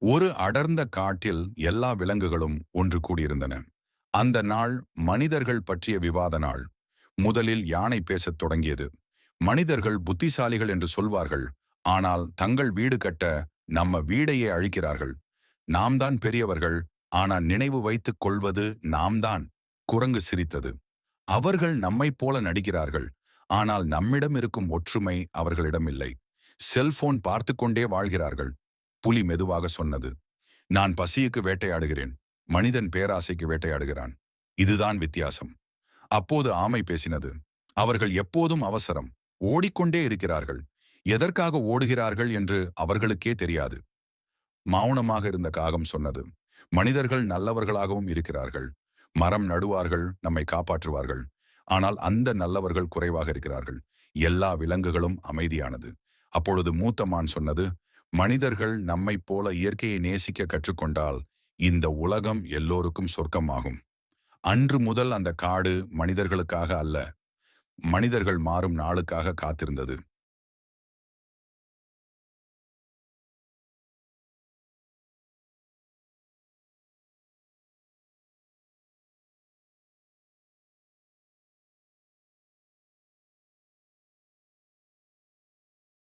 ஒரு அடர்ந்த காட்டில் எல்லா விலங்குகளும் ஒன்று கூடியிருந்தன. அந்த நாள் மனிதர்கள் பற்றிய விவாத நாள். முதலில் யானை பேசத் தொடங்கியது. மனிதர்கள் புத்திசாலிகள் என்று சொல்வார்கள், ஆனால் தங்கள் வீடு கட்ட நம்ம வீடையே அழிக்கிறார்கள். நாம் தான் பெரியவர்கள், ஆனால் நினைவு வைத்துக் கொள்வது நாம் தான். குரங்கு சிரித்தது. அவர்கள் நம்மைப் போல நடிக்கிறார்கள், ஆனால் நம்மிடம் இருக்கும் ஒற்றுமை அவர்களிடம் இல்லை. செல்போன் பார்த்து கொண்டே வாழ்கிறார்கள். புலி மெதுவாக சொன்னது. நான் பசியுக்கு வேட்டையாடுகிறேன், மனிதன் பேராசைக்கு வேட்டையாடுகிறான். இதுதான் வித்தியாசம். அப்போது ஆமை பேசினது. அவர்கள் எப்போதும் அவசரம், ஓடிக்கொண்டே இருக்கிறார்கள். எதற்காக ஓடுகிறார்கள் என்று அவர்களுக்கே தெரியாது. மௌனமாக இருந்த காகம் சொன்னது. மனிதர்கள் நல்லவர்களாகவும் இருக்கிறார்கள். மரம் நடுவார்கள், நம்மை காப்பாற்றுவார்கள். ஆனால் அந்த நல்லவர்கள் குறைவாக இருக்கிறார்கள். எல்லா விலங்குகளும் அமைதியானது. அப்பொழுது மூத்த மான் சொன்னது, மனிதர்கள் நம்மைப் போல இயற்கையை நேசிக்க கற்றுக்கொண்டால் இந்த உலகம் எல்லோருக்கும் சொர்க்கமாகும். அன்று முதல் அந்த காடு மனிதர்களுக்காக அல்ல, மனிதர்கள் மாறும் நாளுக்காக காத்திருந்தது.